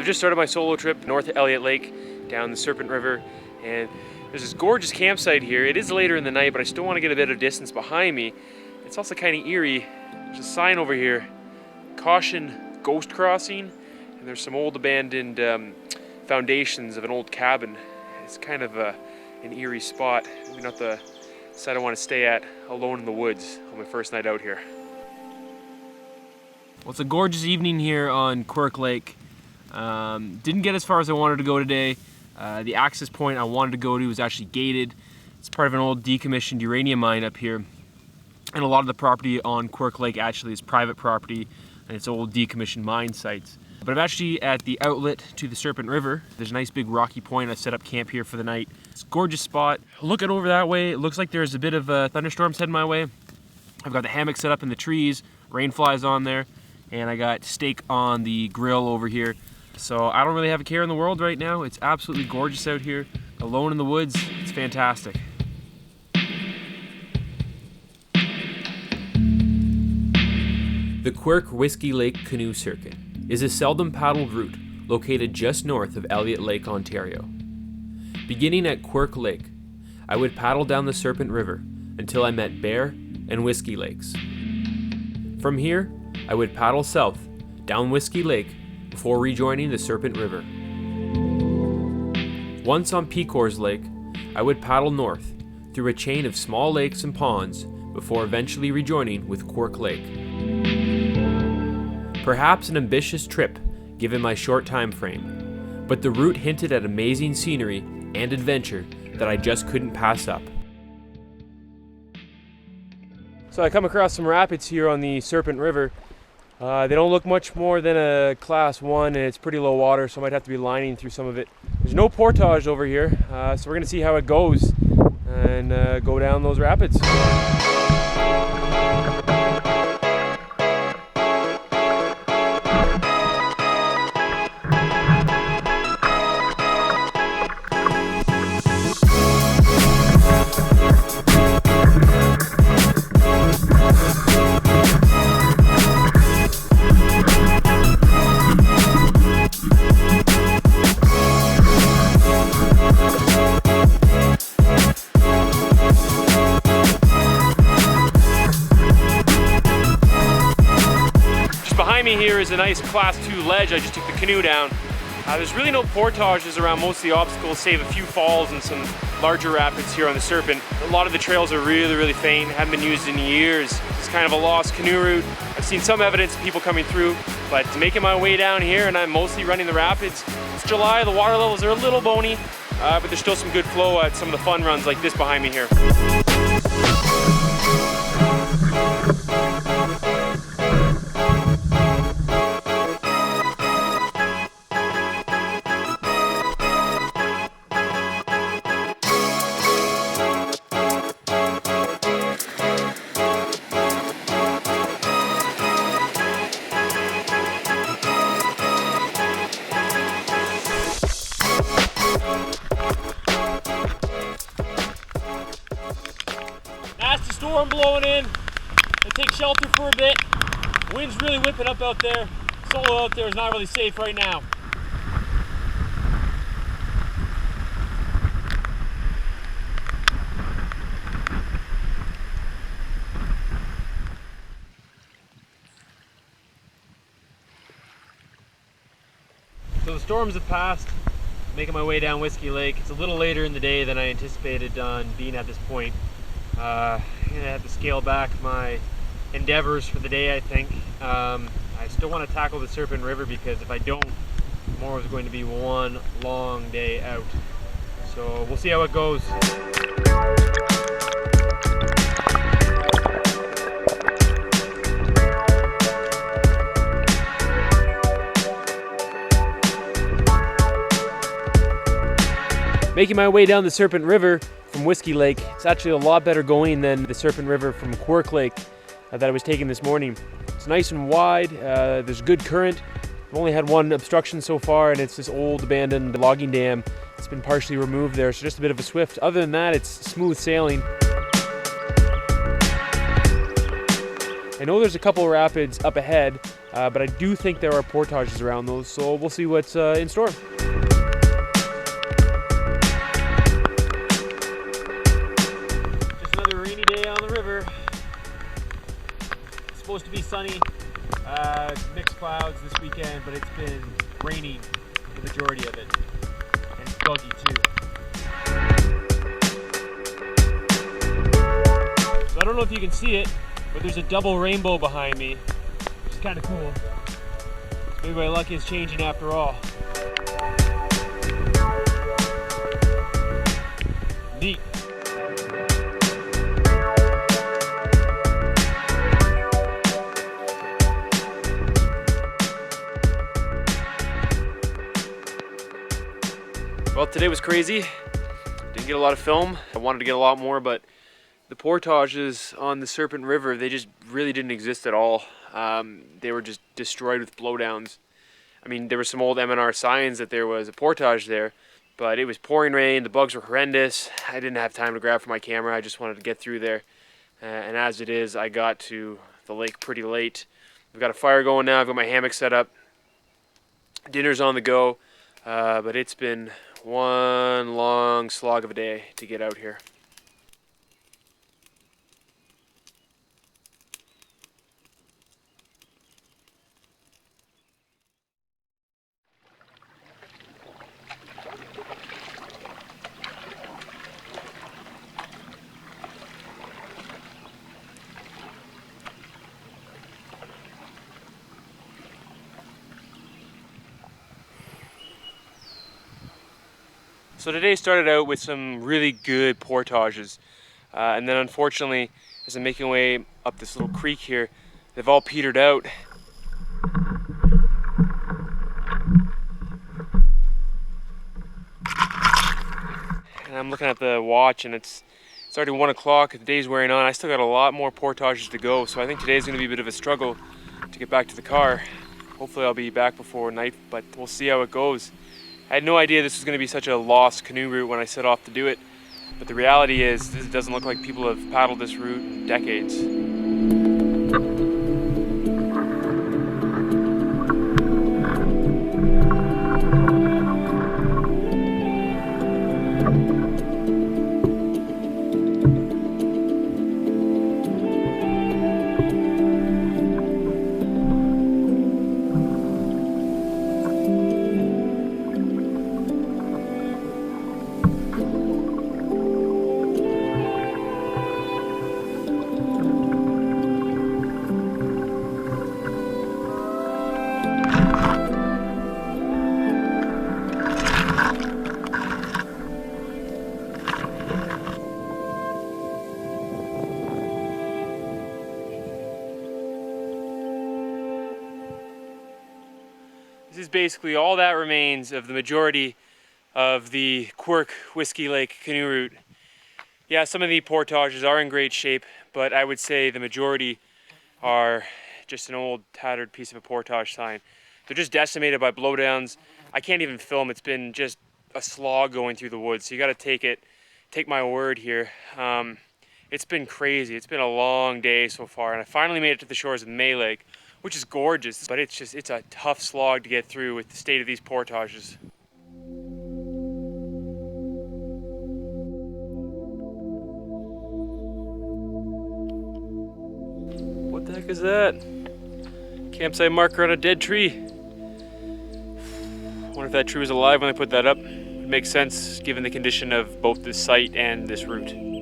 I've just started my solo trip north of Elliott Lake, down the Serpent River, and there's this gorgeous campsite here. It is later in the night, but I still want to get a bit of distance behind me. It's also kind of eerie. There's a sign over here, caution ghost crossing, and there's some old abandoned foundations of an old cabin. It's kind of an eerie spot. Maybe not the site I want to stay at alone in the woods on my first night out here. Well, it's a gorgeous evening here on Quirk Lake. Didn't get as far as I wanted to go today. The access point I wanted to go to was actually gated. It's part of an old decommissioned uranium mine up here. And a lot of the property on Quirk Lake actually is private property, and it's old decommissioned mine sites. But I'm actually at the outlet to the Serpent River. There's a nice big rocky point. I set up camp here for the night. It's a gorgeous spot. Looking over that way, it looks like there's a bit of thunderstorms heading my way. I've got the hammock set up in the trees, rain flies on there, and I got steak on the grill over here. So I don't really have a care in the world right now. It's absolutely gorgeous out here. Alone in the woods, it's fantastic. The Quirk Whiskey Lake Canoe Circuit is a seldom paddled route located just north of Elliott Lake, Ontario. Beginning at Quirk Lake, I would paddle down the Serpent River until I met Bear and Whiskey Lakes. From here, I would paddle south down Whiskey Lake before rejoining the Serpent River. Once on Pecor's Lake, I would paddle north through a chain of small lakes and ponds before eventually rejoining with Quirk Lake. Perhaps an ambitious trip given my short time frame, but the route hinted at amazing scenery and adventure that I just couldn't pass up. So I come across some rapids here on the Serpent River. They don't look much more than a class 1, and it's pretty low water, so I might have to be lining through some of it. There's no portage over here, so we're gonna see how it goes and go down those rapids. Here is a nice class 2 ledge. I just took the canoe down. There's really no portages around most of the obstacles, save a few falls and some larger rapids here on the Serpent. A lot of the trails are really faint, haven't been used in years. It's kind of a lost canoe route. I've seen some evidence of people coming through, but making my way down here, and I'm mostly running the rapids. It's July, the water levels are a little bony, but there's still some good flow at some of the fun runs like this behind me here. Storm blowing in. I take shelter for a bit. Wind's really whipping up out there. Solo out there is not really safe right now. So the storms have passed. Making my way down Whiskey Lake. It's a little later in the day than I anticipated on being at this point. I'm gonna have to scale back my endeavors for the day, I think. I still want to tackle the Serpent River because if I don't, tomorrow is going to be one long day out. So we'll see how it goes. Making my way down the Serpent River from Whiskey Lake. It's actually a lot better going than the Serpent River from Quirk Lake that I was taking this morning. It's nice and wide, there's good current. I've only had one obstruction so far, and it's this old abandoned logging dam. It's been partially removed there, so just a bit of a swift. Other than that, it's smooth sailing. I know there's a couple rapids up ahead. but I do think there are portages around those, so we'll see what's in store. Just another rainy day on the river. It's supposed to be sunny, mixed clouds this weekend, but it's been raining the majority of it, and buggy too. So I don't know if you can see it, but there's a double rainbow behind me, which is kind of cool. Maybe my luck is changing after all. Neat. Well, today was crazy. Didn't get a lot of film. I wanted to get a lot more, but the portages on the Serpent River, they just really didn't exist at all. They were just destroyed with blowdowns. I mean, there were some old M&R signs that there was a portage there, but it was pouring rain, the bugs were horrendous. I didn't have time to grab for my camera, I just wanted to get through there. And as it is, I got to the lake pretty late. I've got a fire going now, I've got my hammock set up. Dinner's on the go, but it's been one long slog of a day to get out here. So today started out with some really good portages, and then unfortunately, as I'm making my way up this little creek here, they've all petered out. And I'm looking at the watch and it's already 1 o'clock, the day's wearing on. I still got a lot more portages to go, so I think today's gonna be a bit of a struggle to get back to the car. Hopefully I'll be back before night, but we'll see how it goes. I had no idea this was going to be such a lost canoe route when I set off to do it, but the reality is it doesn't look like people have paddled this route in decades. This is basically all that remains of the majority of the Quirk Whiskey Lake canoe route. Yeah, some of the portages are in great shape, but I would say the majority are just an old tattered piece of a portage sign. They're just decimated by blowdowns. I can't even film. It's been just a slog going through the woods, so you got to take my word here. It's been crazy. It's been a long day so far, and I finally made it to the shores of May Lake, which is gorgeous, but it's a tough slog to get through with the state of these portages. What the heck is that? Campsite marker on a dead tree. I wonder if that tree was alive when I put that up. It makes sense given the condition of both this site and this route.